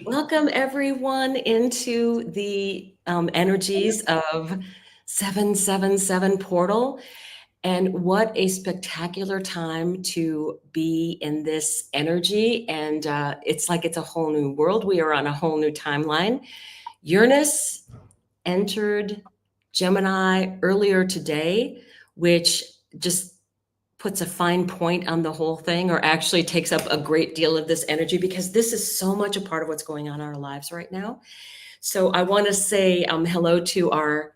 Welcome everyone into the energies of 777 portal. And what a spectacular time to be in this energy. And it's like it's a whole new world. We are on a whole new timeline. Uranus entered Gemini earlier today, which just puts a fine point on the whole thing, or actually takes up a great deal of this energy, because this is so much a part of what's going on in our lives right now. So I want to say hello to our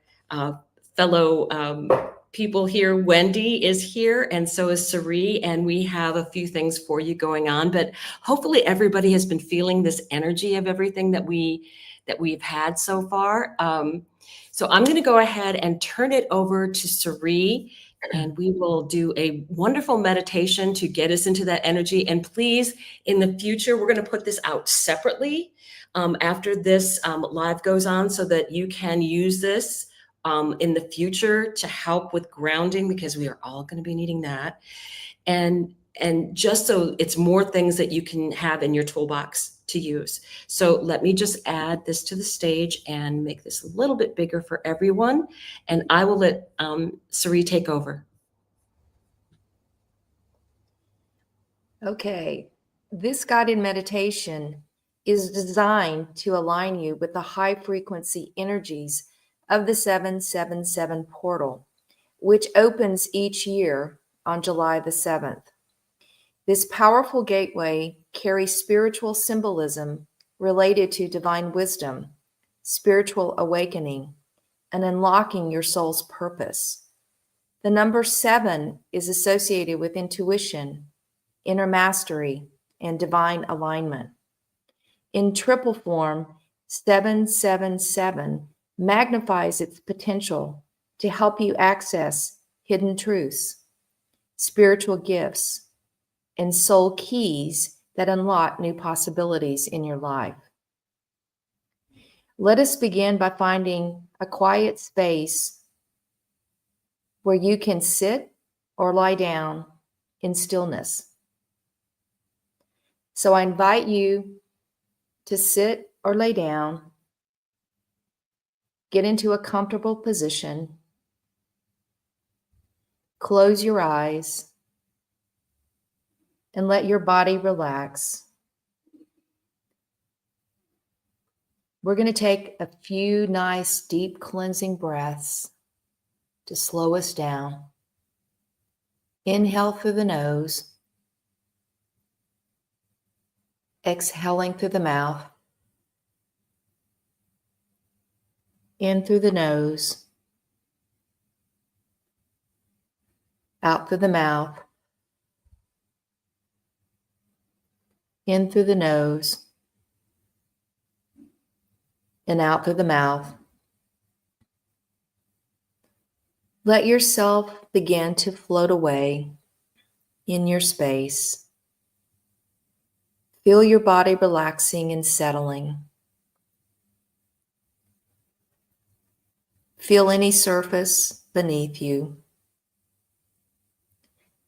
fellow people here. Wendy is here, and so is Sari, and we have a few things for you going on. But hopefully, everybody has been feeling this energy of everything that we've had so far. So I'm going to go ahead and turn it over to Sari, and we will do a wonderful meditation to get us into that energy. And please, in the future, we're going to put this out separately after this live goes on, so that you can use this in the future to help with grounding, because we are all going to be needing that. And just so it's more things that you can have in your toolbox to use. So let me just add this to the stage and make this a little bit bigger for everyone. And I will let Sari take over. Okay, this guided meditation is designed to align you with the high frequency energies of the 777 portal, which opens each year on July the 7th. This powerful gateway carries spiritual symbolism related to divine wisdom, spiritual awakening, and unlocking your soul's purpose. The number 7 is associated with intuition, inner mastery, and divine alignment. In triple form, 777 magnifies its potential to help you access hidden truths, spiritual gifts, and soul keys that unlock new possibilities in your life. Let us begin by finding a quiet space where you can sit or lie down in stillness. So I invite you to sit or lay down, get into a comfortable position, close your eyes, and let your body relax. We're going to take a few nice, deep cleansing breaths to slow us down. Inhale through the nose, exhaling through the mouth. In through the nose, out through the mouth. In through the nose, and out through the mouth. Let yourself begin to float away in your space. Feel your body relaxing and settling. Feel any surface beneath you.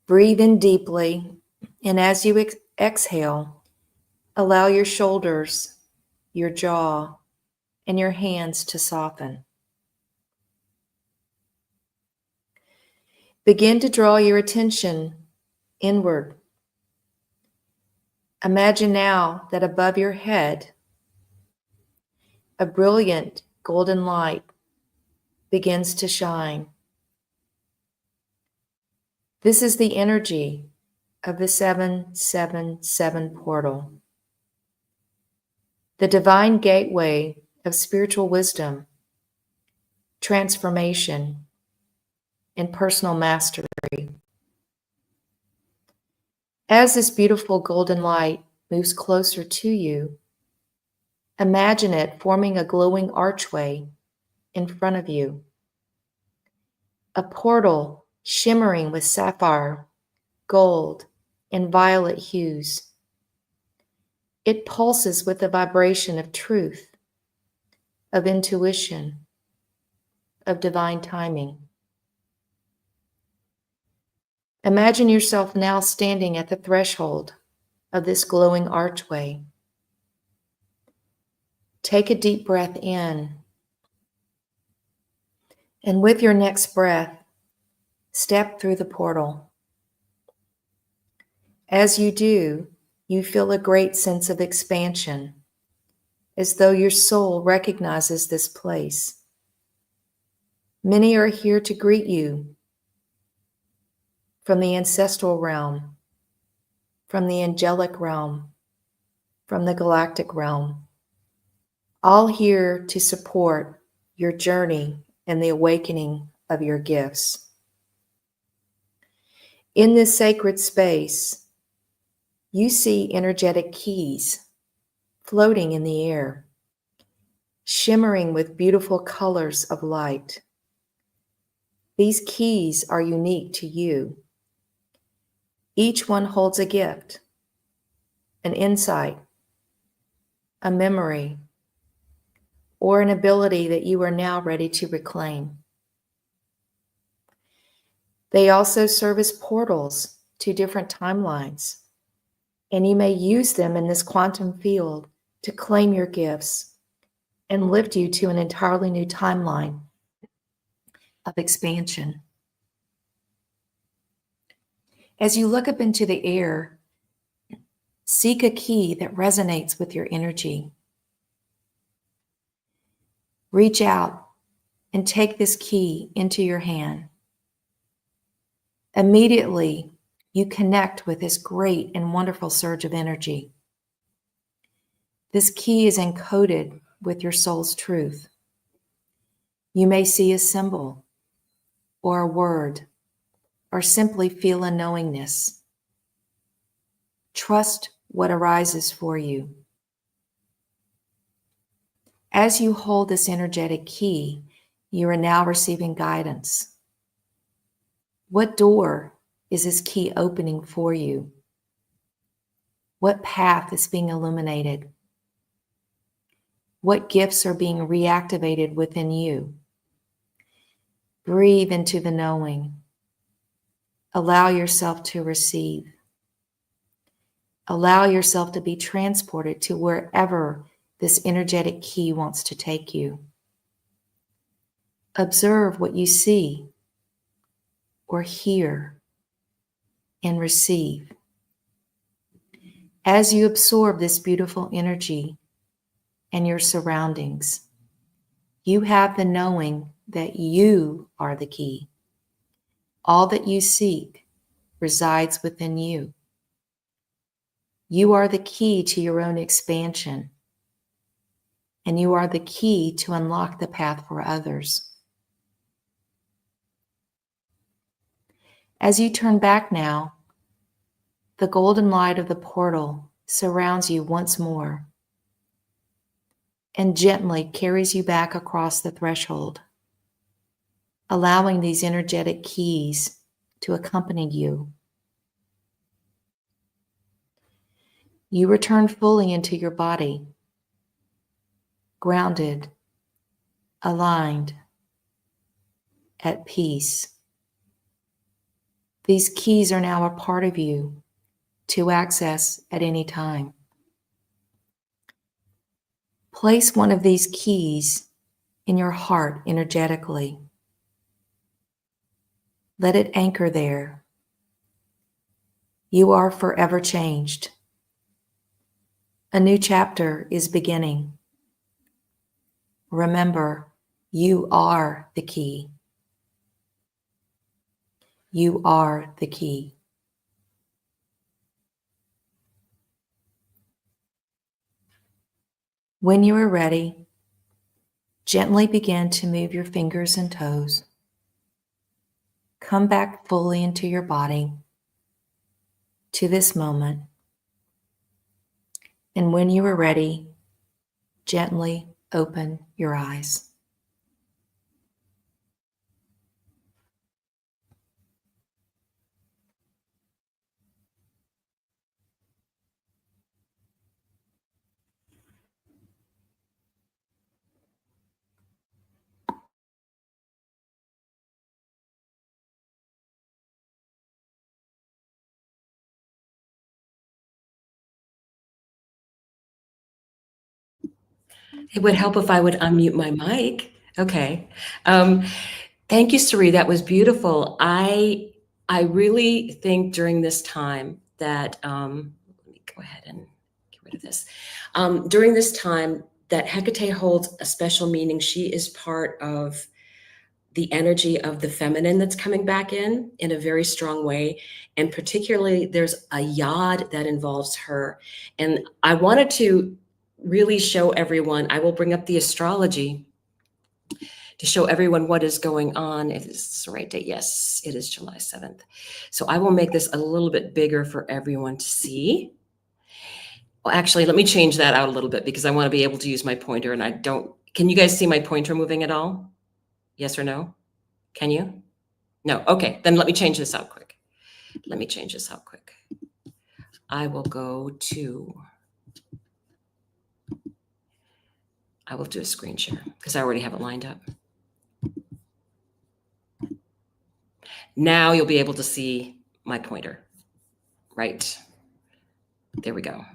Breathe in deeply, and as you exhale, allow your shoulders, your jaw, and your hands to soften. Begin to draw your attention inward. Imagine now that above your head, a brilliant golden light begins to shine. This is the energy of the 777 portal, the divine gateway of spiritual wisdom, transformation, and personal mastery. As this beautiful golden light moves closer to you, imagine it forming a glowing archway in front of you, a portal shimmering with sapphire, gold, and violet hues. It pulses with the vibration of truth, of intuition, of divine timing. Imagine yourself now standing at the threshold of this glowing archway. Take a deep breath in. And with your next breath, step through the portal. As you do, you feel a great sense of expansion, as though your soul recognizes this place. Many are here to greet you from the ancestral realm, from the angelic realm, from the galactic realm, all here to support your journey and the awakening of your gifts. In this sacred space, you see energetic keys floating in the air, shimmering with beautiful colors of light. These keys are unique to you. Each one holds a gift, an insight, a memory, or an ability that you are now ready to reclaim. They also serve as portals to different timelines, and you may use them in this quantum field to claim your gifts and lift you to an entirely new timeline of expansion. As you look up into the air, seek a key that resonates with your energy. Reach out and take this key into your hand. Immediately, you connect with this great and wonderful surge of energy. This key is encoded with your soul's truth. You may see a symbol or a word, or simply feel a knowingness. Trust what arises for you. As you hold this energetic key, you are now receiving guidance. What door is this key opening for you? What path is being illuminated? What gifts are being reactivated within you? Breathe into the knowing. Allow yourself to receive. Allow yourself to be transported to wherever this energetic key wants to take you. Observe what you see or hear and receive. As you absorb this beautiful energy and your surroundings, you have the knowing that you are the key. All that you seek resides within you. You are the key to your own expansion, and you are the key to unlock the path for others. As you turn back now, the golden light of the portal surrounds you once more and gently carries you back across the threshold, allowing these energetic keys to accompany you. You return fully into your body, grounded, aligned, at peace. These keys are now a part of you to access at any time. Place one of these keys in your heart energetically. Let it anchor there. You are forever changed. A new chapter is beginning. Remember, you are the key. You are the key. When you are ready, gently begin to move your fingers and toes. Come back fully into your body, to this moment. And when you are ready, gently open your eyes. It would help if I would unmute my mic. Okay. Um, Thank you, Sari. That was beautiful. I really think during this time that let me go ahead and get rid of this. During this time that Hecate holds a special meaning. She is part of the energy of the feminine that's coming back in a very strong way. And particularly there's a yod that involves her. And I wanted to really show everyone, I will bring up the astrology to show everyone what is going on. If this is the right date, yes, it is July 7th. So I will make this a little bit bigger for everyone to see. Well, actually, let me change that out a little bit because I want to be able to use my pointer and I don't, can you guys see my pointer moving at all? Yes or no? Can you? No. Okay, then let me change this out quick. Let me change this out quick. I will go to, I will do a screen share because I already have it lined up. Now you'll be able to see my pointer. Right. There we go.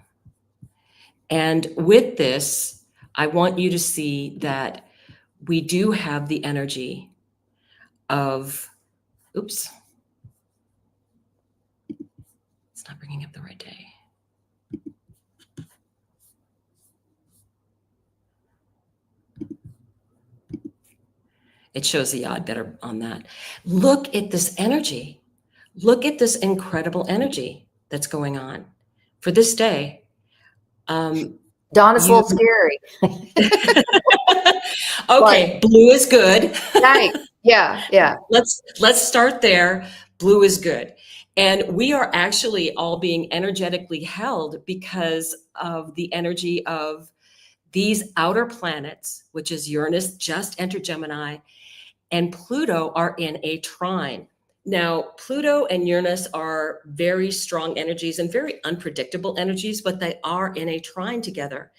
And with this, I want you to see that we do have the energy of, oops, it's not bringing up the right day. It shows the yod better on that. Look at this energy. Look at this incredible energy that's going on for this day. Dawn, it's a little scary. Okay, blue is good. Right. Yeah. Let's start there. Blue is good. And we are actually all being energetically held because of the energy of these outer planets, which is Uranus just entered Gemini, and Pluto are in a trine. Now, Pluto and Uranus are very strong energies and very unpredictable energies, but they are in a trine together.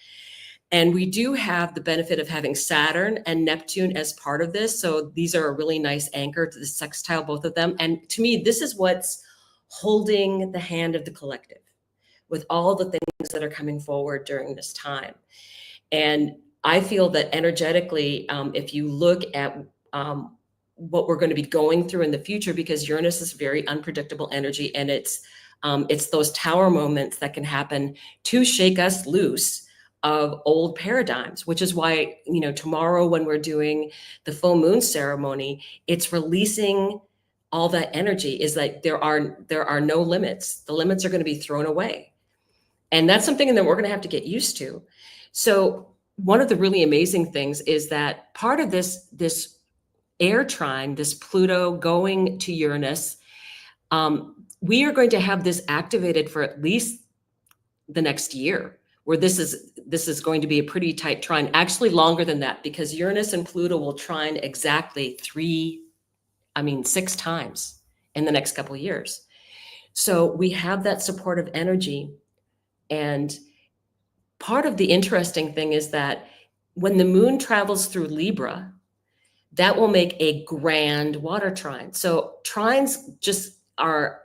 And we do have the benefit of having Saturn and Neptune as part of this. So these are a really nice anchor to the sextile, both of them. And to me, this is what's holding the hand of the collective with all the things that are coming forward during this time. And I feel that energetically, if you look at what we're going to be going through in the future, because Uranus is very unpredictable energy, and it's those tower moments that can happen to shake us loose of old paradigms, which is why, tomorrow when we're doing the full moon ceremony, it's releasing all that energy. Is like there are no limits. The limits are going to be thrown away. And that's something that we're going to have to get used to. So one of the really amazing things is that part of this air trine, this Pluto going to Uranus, we are going to have this activated for at least the next year, where this is going to be a pretty tight trine, actually longer than that, because Uranus and Pluto will trine exactly 6 times in the next couple of years. So we have that supportive energy. And part of the interesting thing is that when the moon travels through Libra, that will make a grand water trine. So trines just are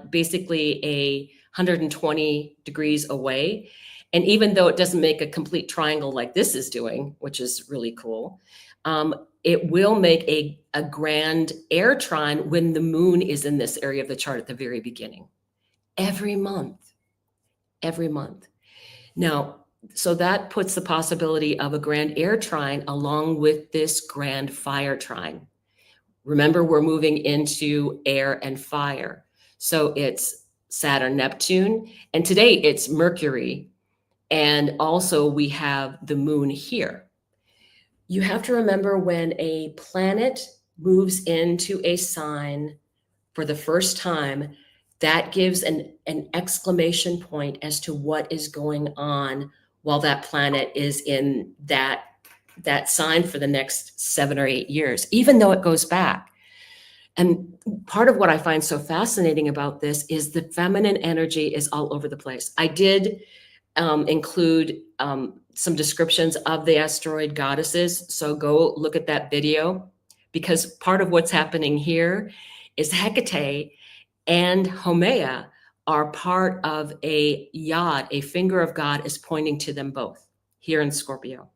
basically 120 degrees away. And even though it doesn't make a complete triangle like this is doing, which is really cool, it will make a grand air trine when the moon is in this area of the chart at the very beginning. Every month. Now, so that puts the possibility of a grand air trine along with this grand fire trine. Remember, we're moving into air and fire. So it's Saturn, Neptune, and today it's Mercury. And also we have the moon here. You have to remember, when a planet moves into a sign for the first time, that gives an exclamation point as to what is going on while that planet is in that sign for the next 7 or 8 years, even though it goes back. And part of what I find so fascinating about this is the feminine energy is all over the place. I did include some descriptions of the asteroid goddesses. So go look at that video, because part of what's happening here is Hecate and Haumea are part of a yod. A finger of God is pointing to them both here in Scorpio.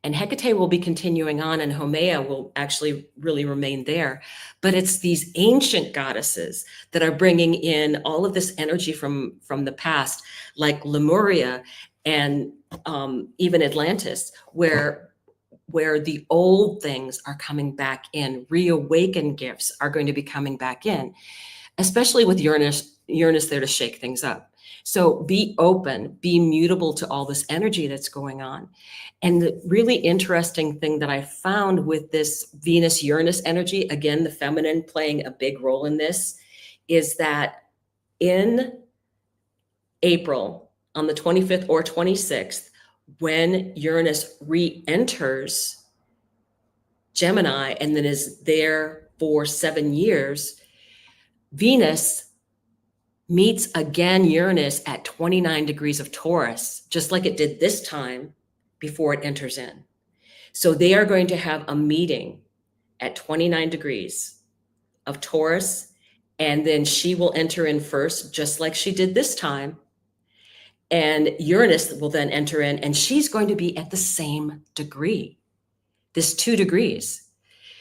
And Hecate will be continuing on, and Haumea will actually really remain there. But it's these ancient goddesses that are bringing in all of this energy from the past, like Lemuria and even Atlantis, where the old things are coming back in. Reawakened gifts are going to be coming back in, especially with Uranus there to shake things up. So be open, be mutable to all this energy that's going on. And the really interesting thing that I found with this Venus-Uranus energy, again, the feminine playing a big role in this, is that in April, on the 25th or 26th, when Uranus re-enters Gemini and then is there for 7 years, Venus meets again Uranus at 29 degrees of Taurus, just like it did this time before it enters in. So they are going to have a meeting at 29 degrees of Taurus, and then she will enter in first, just like she did this time. And Uranus will then enter in, and she's going to be at the same degree, this 2 degrees.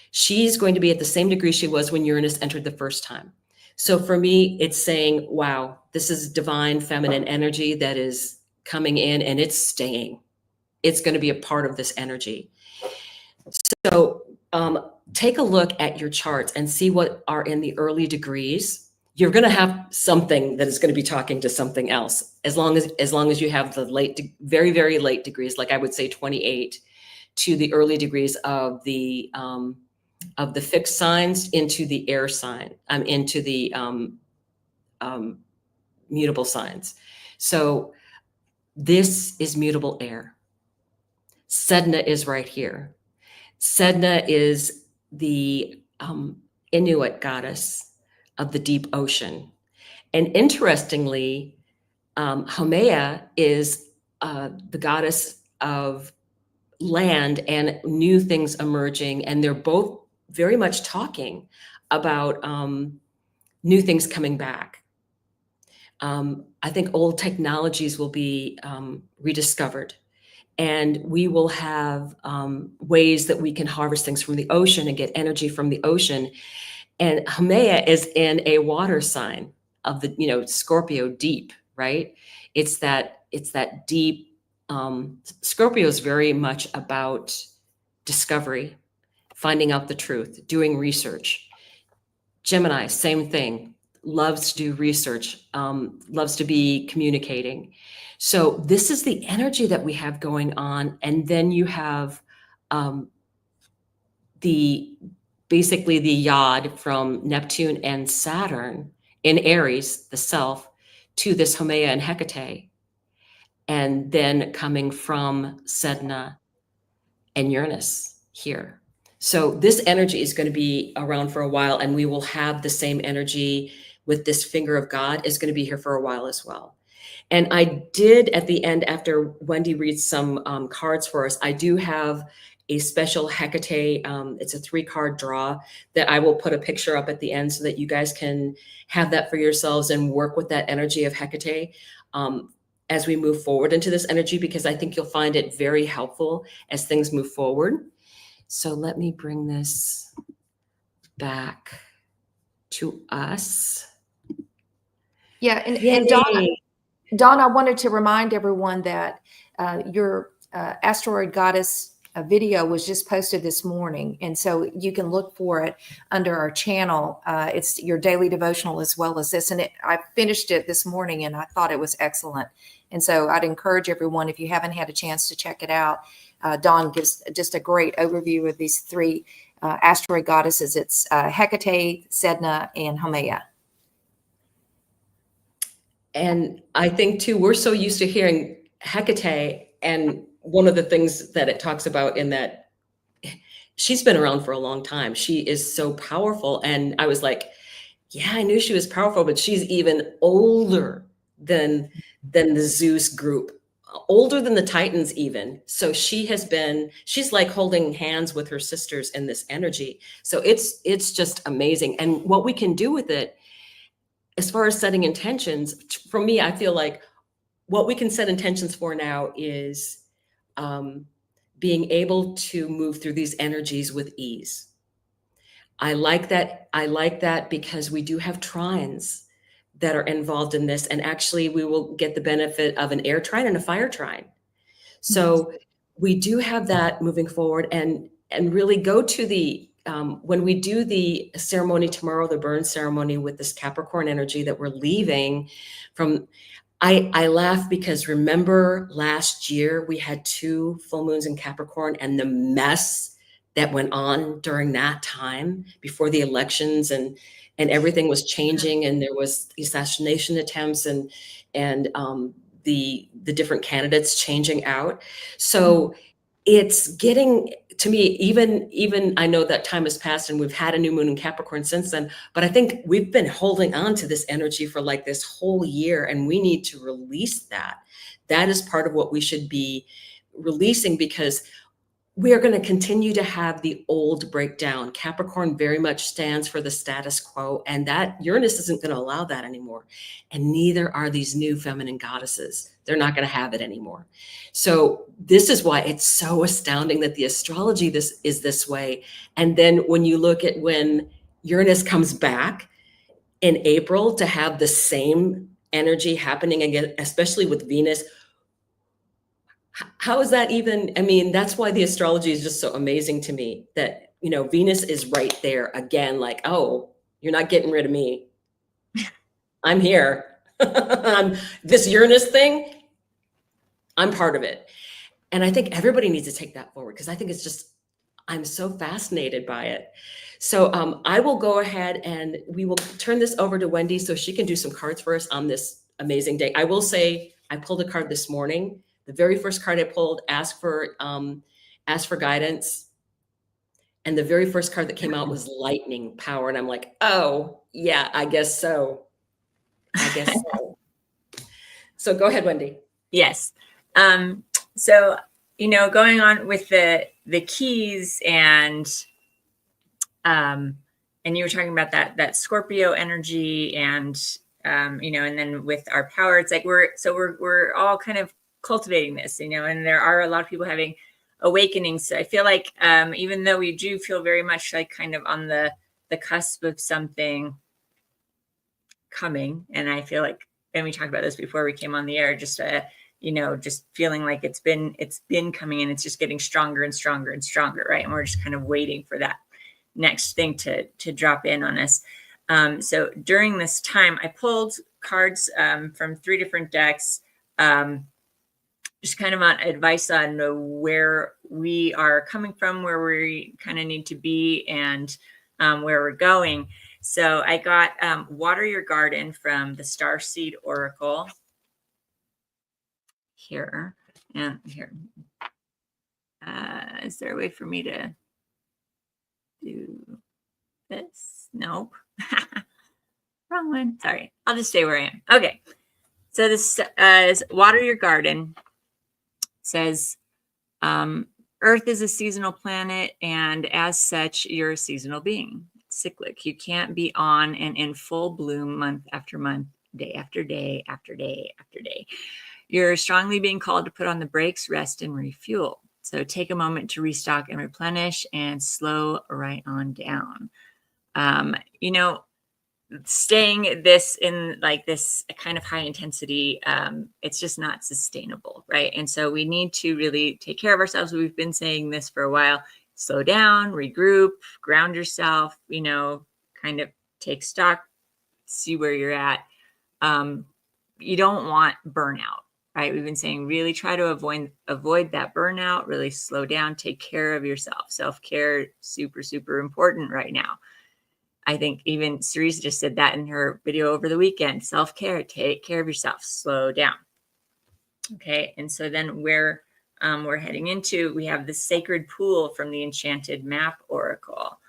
She's going to be at the same degree she was when Uranus entered the first time. So for me, it's saying, wow, this is divine feminine energy that is coming in and it's staying. It's going to be a part of this energy. So take a look at your charts and see what are in the early degrees. You're going to have something that is going to be talking to something else, as long as you have the very, very late degrees, like I would say 28, to the early degrees of the fixed signs into the air sign, into the mutable signs. So this is mutable air. Sedna is right here. Sedna is the Inuit goddess of the deep ocean. And interestingly, Haumea is the goddess of land and new things emerging. And they're both very much talking about new things coming back. I think old technologies will be rediscovered, and we will have ways that we can harvest things from the ocean and get energy from the ocean. And Haumea is in a water sign of the, Scorpio, deep, right? It's that deep. Scorpio is very much about discovery, finding out the truth, doing research. Gemini, same thing, loves to do research, loves to be communicating. So this is the energy that we have going on. And then you have basically the Yod from Neptune and Saturn in Aries, the self, to this Haumea and Hecate, and then coming from Sedna and Uranus here. So this energy is going to be around for a while, and we will have the same energy with this finger of God is going to be here for a while as well. And I did at the end, after Wendy reads some cards for us, I do have a special Hecate. It's a 3-card draw that I will put a picture up at the end so that you guys can have that for yourselves and work with that energy of Hecate as we move forward into this energy, because I think you'll find it very helpful as things move forward. So let me bring this back to us. Yeah, and Dawn, I wanted to remind everyone that your asteroid goddess video was just posted this morning, and so you can look for it under our channel. It's your daily devotional as well as this, and I finished it this morning, and I thought it was excellent. And so I'd encourage everyone, if you haven't had a chance to check it out, Dawn gives just a great overview of these 3 asteroid goddesses. It's Hecate, Sedna, and Haumea. And I think too, we're so used to hearing Hecate, and one of the things that it talks about in that, she's been around for a long time. She is so powerful. And I was like, yeah, I knew she was powerful, but she's even older than the Zeus group, older than the Titans even. So she's like holding hands with her sisters in this energy. So it's just amazing. And what we can do with it, as far as setting intentions, for me, I feel like what we can set intentions for now is being able to move through these energies with ease. I like that. I like that because we do have trines that are involved in this. And actually, we will get the benefit of an air trine and a fire trine. So we do have that moving forward, and really go to the when we do the ceremony tomorrow, the burn ceremony with this Capricorn energy that we're leaving from. I laugh because remember last year we had 2 full moons in Capricorn and the mess that went on during that time before the elections, and everything was changing, and there was assassination attempts, and the different candidates changing out. So it's getting to me, even I know that time has passed and we've had a new moon in Capricorn since then, but I think we've been holding on to this energy for like this whole year, and we need to release that. That is part of what we should be releasing, because we are going to continue to have the old breakdown. Capricorn very much stands for the status quo, and that Uranus isn't going to allow that anymore. And neither are these new feminine goddesses. They're not going to have it anymore. So this is why it's so astounding that the astrology is this way. And then when you look at when Uranus comes back in April to have the same energy happening again, especially with Venus. How is that even? I mean, that's why the astrology is just so amazing to me, that, Venus is right there again, like, oh, you're not getting rid of me. I'm here. This Uranus thing, I'm part of it. And I think everybody needs to take that forward, because I think it's just, I'm so fascinated by it. So I will go ahead and we will turn this over to Wendy so she can do some cards for us on this amazing day. I will say I pulled a card this morning. The very first card I pulled asked for guidance. And the very first card that came out was lightning power. And I'm like, oh, yeah, I guess so. I guess so. So go ahead, Wendy. Yes. So, going on with the keys, and you were talking about that Scorpio energy, and and then with our power, it's like we're all kind of cultivating this, and there are a lot of people having awakenings. So I feel like even though we do feel very much like kind of on the cusp of something coming, and I feel like, and we talked about this before we came on the air, just just feeling like it's been coming, and it's just getting stronger and stronger and stronger, right? And we're just kind of waiting for that next thing to drop in on us. So during this time, I pulled cards from 3 different decks, just kind of on advice on where we are coming from, where we kind of need to be, and where we're going. So I got Water Your Garden from the Starseed Oracle here, and here. Is there a way for me to do this? Nope. Wrong one. Sorry. I'll just stay where I am. Okay. So this is Water Your Garden. Says, Earth is a seasonal planet, and as such, you're a seasonal being. It's cyclic. You can't be on and in full bloom month after month, day after day after day after day. You're strongly being called to put on the brakes, rest, and refuel. So take a moment to restock and replenish, and slow right on down. Staying this in like this kind of high intensity, it's just not sustainable, right? And so we need to really take care of ourselves. We've been saying this for a while. Slow down, regroup, ground yourself, kind of take stock, see where you're at. You don't want burnout, right? We've been saying really try to avoid that burnout, really slow down, take care of yourself. Self-care, super, super important right now. I think even Cerise just said that in her video over the weekend. Self-care, take care of yourself, slow down. Okay, and so then where we're heading into, we have the Sacred Pool from the Enchanted Map Oracle.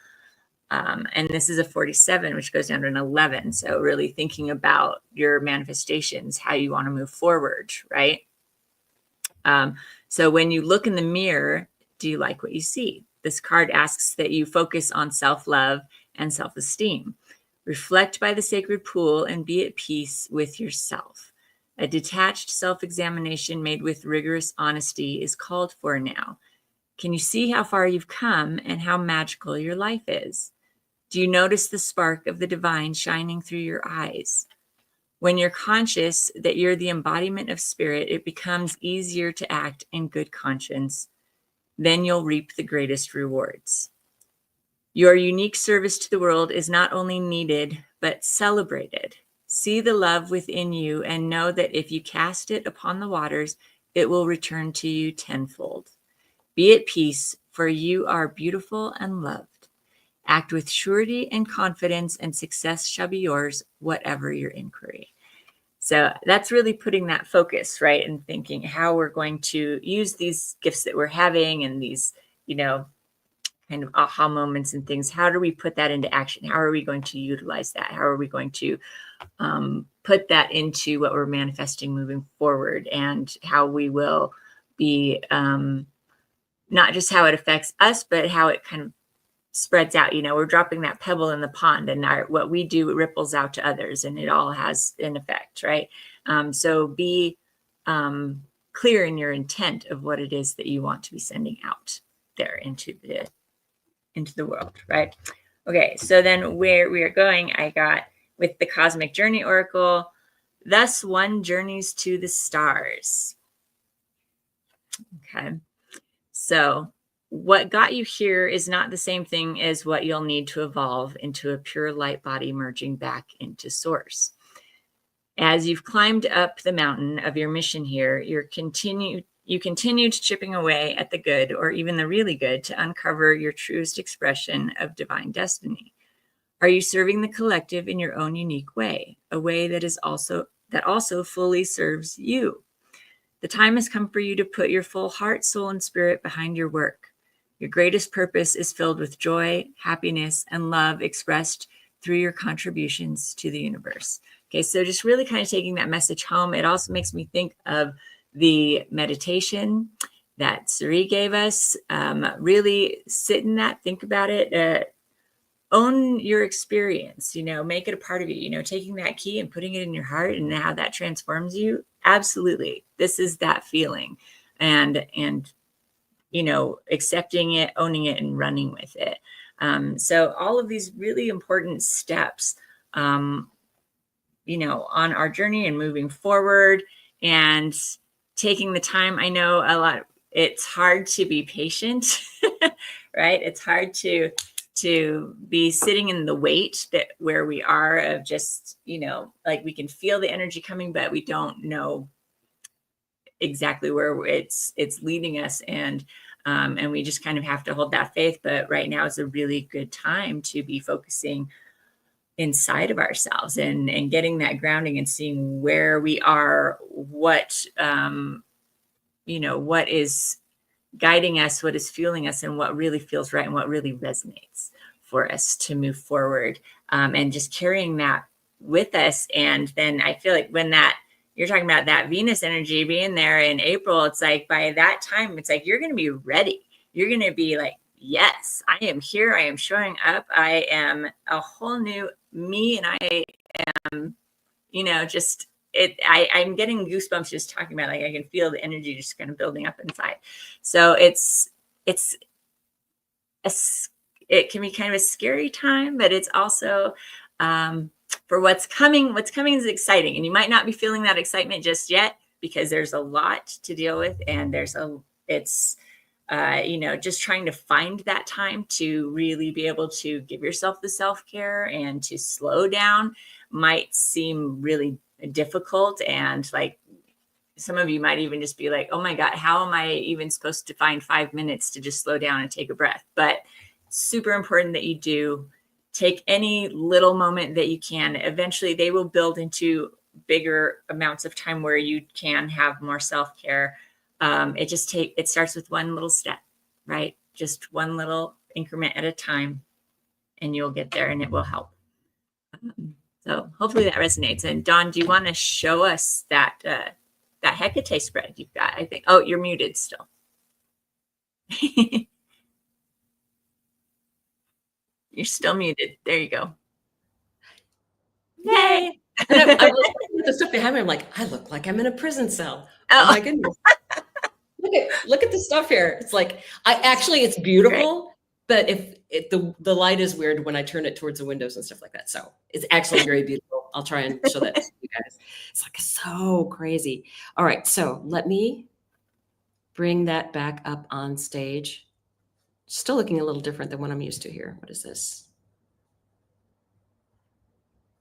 And this is a 47, which goes down to an 11. So really thinking about your manifestations, how you want to move forward, right? So when you look in the mirror, do you like what you see? This card asks that you focus on self-love and self-esteem. Reflect by the sacred pool and be at peace with yourself. A detached self-examination made with rigorous honesty is called for now. Can you see how far you've come and how magical your life is? Do you notice the spark of the divine shining through your eyes? When you're conscious that you're the embodiment of spirit, it becomes easier to act in good conscience. Then you'll reap the greatest rewards. Your unique service to the world is not only needed, but celebrated. See the love within you and know that if you cast it upon the waters, it will return to you tenfold. Be at peace, for you are beautiful and loved. Act with surety and confidence, and success shall be yours, whatever your inquiry. So that's really putting that focus, right? And thinking how we're going to use these gifts that we're having and these, kind of aha moments and things. How do we put that into action? How are we going to utilize that? How are we going to put that into what we're manifesting moving forward, and how we will be not just how it affects us, but how it kind of spreads out. We're dropping that pebble in the pond, and what we do ripples out to others, and it all has an effect, right? So be clear in your intent of what it is that you want to be sending out there into the world, right? Okay, so then where we are going, I got with the Cosmic Journey Oracle, thus one journeys to the stars. Okay, so what got you here is not the same thing as what you'll need to evolve into a pure light body merging back into source. As you've climbed up the mountain of your mission here, you continued chipping away at the good, or even the really good, to uncover your truest expression of divine destiny. Are you serving the collective in your own unique way, a way that also fully serves you? The time has come for you to put your full heart, soul, and spirit behind your work. Your greatest purpose is filled with joy, happiness, and love expressed through your contributions to the universe. Okay, so just really kind of taking that message home. It also makes me think of the meditation that Sari gave us. Really sit in that, think about it, own your experience, make it a part of you, taking that key and putting it in your heart and how that transforms you. Absolutely. This is that feeling, and accepting it, owning it, and running with it. So all of these really important steps, on our journey and moving forward and taking the time. I know it's hard to be patient, right? It's hard to be sitting in the weight where we are of just, like we can feel the energy coming, but we don't know exactly where it's leading us. And we just kind of have to hold that faith. But right now is a really good time to be focusing inside of ourselves and getting that grounding and seeing where we are, what is guiding us, what is fueling us, and what really feels right and what really resonates for us to move forward, and just carrying that with us. And then I feel like when you're talking about that Venus energy being there in April, it's like by that time, it's like you're going to be ready. You're going to be like, yes, I am here. I am showing up. I am a whole new me, and I am, I'm getting goosebumps just talking about, like, I can feel the energy just kind of building up inside. So it can be kind of a scary time, but it's also for what's coming. What's coming is exciting, and you might not be feeling that excitement just yet because there's a lot to deal with, and just trying to find that time to really be able to give yourself the self-care and to slow down might seem really difficult. And like some of you might even just be like, oh my God, how am I even supposed to find 5 minutes to just slow down and take a breath? But super important that you do take any little moment that you can. Eventually they will build into bigger amounts of time where you can have more self-care. It starts with one little step, right? Just one little increment at a time, and you'll get there, and it will help. So hopefully that resonates. And Dawn, do you want to show us that Hecate spread you've got? I think. Oh, you're muted still. You're still muted. There you go. Yay! And I was looking at the stuff behind me. I'm like, I look like I'm in a prison cell. Oh my goodness. look at the stuff here. It's like, it's beautiful, but the light is weird when I turn it towards the windows and stuff like that. So it's actually very beautiful. I'll try and show that to you guys. It's like so crazy. All right. So let me bring that back up on stage. Still looking a little different than what I'm used to here. What is this?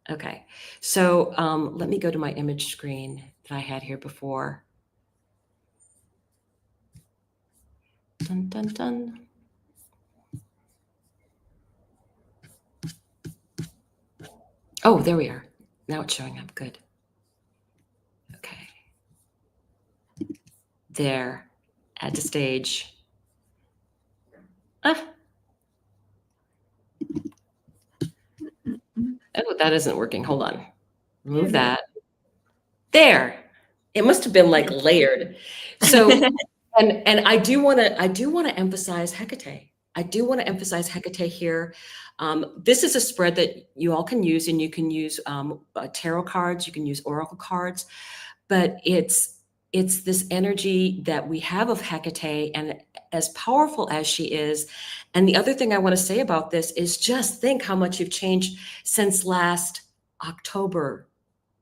Okay. So let me go to my image screen that I had here before. Dun, dun, dun. Oh, there we are. Now it's showing up. Good. Okay. There, add to stage. Ah. Oh, that isn't working. Hold on. Remove that. There. It must have been like layered. So, and I do want to emphasize Hecate. I do want to emphasize Hecate here. This is a spread that you all can use, and you can use tarot cards, you can use oracle cards, but it's this energy that we have of Hecate, and as powerful as she is. And the other thing I want to say about this is just think how much you've changed since last October,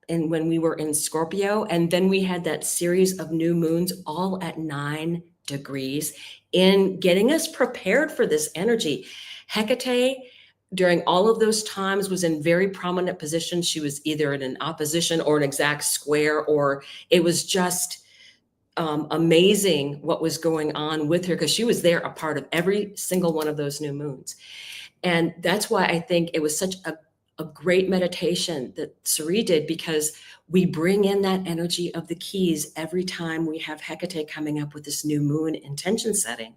and when we were in Scorpio, and then we had that series of new moons all at 9 degrees in getting us prepared for this energy. Hecate, during all of those times, was in very prominent positions. She was either in an opposition or an exact square, or it was just amazing what was going on with her, because she was there, a part of every single one of those new moons. And that's why I think it was such a great meditation that Sari did, because we bring in that energy of the keys every time we have Hecate coming up with this new moon intention setting.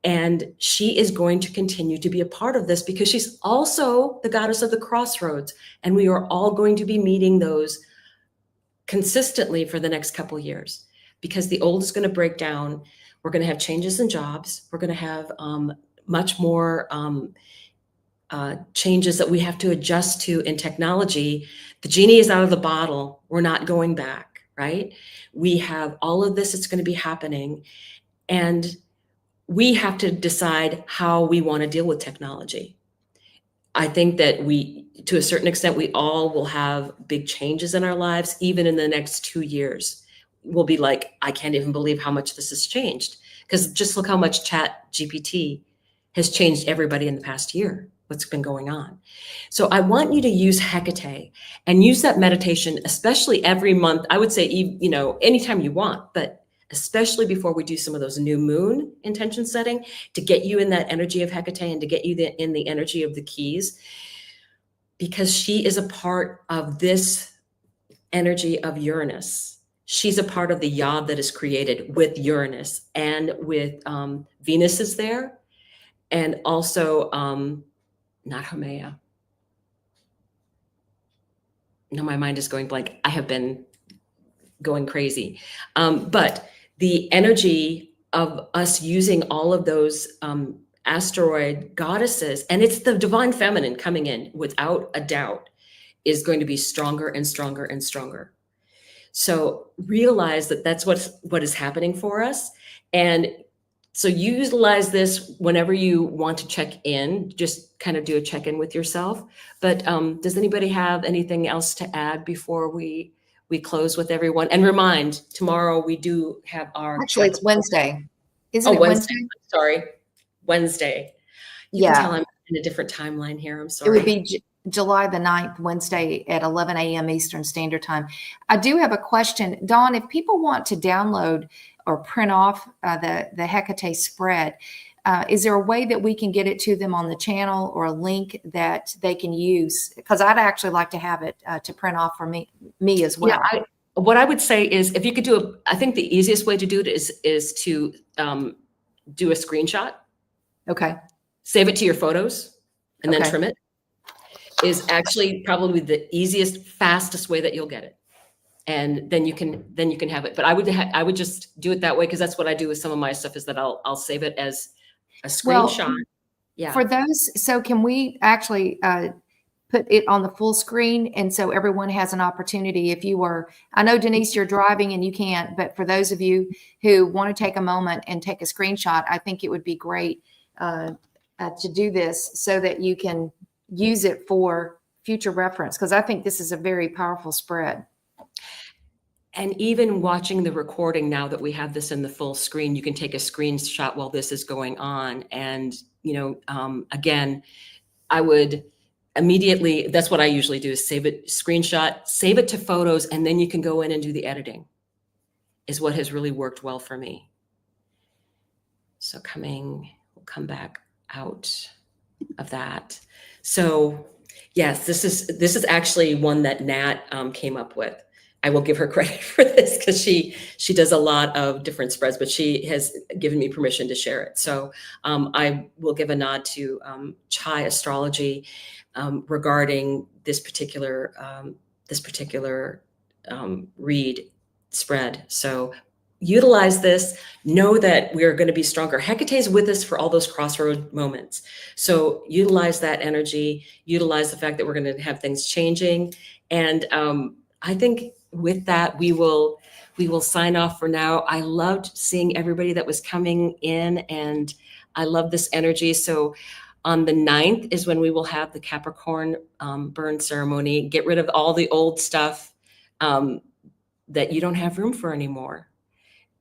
And she is going to continue to be a part of this, because she's also the goddess of the crossroads. And we are all going to be meeting those consistently for the next couple of years, because the old is going to break down. We're going to have changes in jobs. We're going to have much more changes that we have to adjust to in technology. The genie is out of the bottle. We're not going back, right? We have all of this. It's going to be happening. And we have to decide how we want to deal with technology. I think that we, to a certain extent, we all will have big changes in our lives, even in the next 2 years. We'll be like, I can't even believe how much this has changed. Because just look how much Chat GPT has changed everybody in the past year, what's been going on. So I want you to use Hecate and use that meditation, especially every month. I would say, anytime you want, but especially before we do some of those new moon intention setting, to get you in that energy of Hecate and to get you in the energy of the keys, because she is a part of this energy of Uranus. She's a part of the yod that is created with Uranus, and with Venus is there, and also not Haumea. No, my mind is going blank. I have been going crazy. But the energy of us using all of those asteroid goddesses, and it's the divine feminine coming in without a doubt, is going to be stronger and stronger and stronger. So realize that that's what is happening for us. And so utilize this whenever you want to check in, just kind of do a check-in with yourself. But does anybody have anything else to add before we close with everyone? And remind, tomorrow we do have our— Actually, it's Wednesday. Isn't it Wednesday? Sorry, Wednesday. You Yeah. can tell I'm in a different timeline here. I'm sorry. It would be July the 9th, Wednesday at 11 a.m. Eastern Standard Time. I do have a question. Dawn, if people want to download or print off the Hecate spread, is there a way that we can get it to them on the channel, or a link that they can use? Because I'd actually like to have it to print off for me as well. Yeah, what I would say is, if you could do I think the easiest way to do it is to do a screenshot. Okay. Save it to your photos and then Okay. trim it, is actually probably the easiest, fastest way that you'll get it. And then you can have it. But I would just do it that way, because that's what I do with some of my stuff, is that I'll save it as a screenshot. Well, for those, so can we actually put it on the full screen. And so everyone has an opportunity. If you were, I know Denise, you're driving and you can't, but for those of you who want to take a moment and take a screenshot, I think it would be great to do this so that you can use it for future reference, because I think this is a very powerful spread. And even watching the recording, now that we have this in the full screen, you can take a screenshot while this is going on. And, again, I would immediately, that's what I usually do, is save it, screenshot, save it to photos, and then you can go in and do the editing, is what has really worked well for me. So we'll come back out of that. So yes, this is actually one that Nat came up with. I will give her credit for this because she does a lot of different spreads, but she has given me permission to share it. So I will give a nod to Chai Astrology regarding this particular read spread. So utilize this. Know that we are going to be stronger. Hecate is with us for all those crossroad moments. So utilize that energy. Utilize the fact that we're going to have things changing, and I think with that, we will sign off for now. I loved seeing everybody that was coming in, and I love this energy. So on the 9th is when we will have the Capricorn burn ceremony. Get rid of all the old stuff that you don't have room for anymore.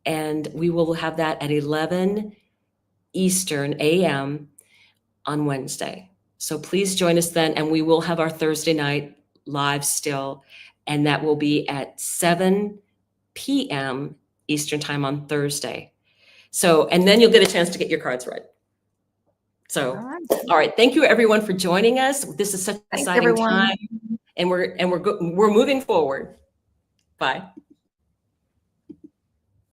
And we will have that at 11 Eastern a.m. on Wednesday. So please join us then. And we will have our Thursday night live still. And that will be at 7 p.m. Eastern time on Thursday. So, and then you'll get a chance to get your cards read. So, all right. Thank you everyone for joining us. This is such an exciting time, and we're moving forward. Bye.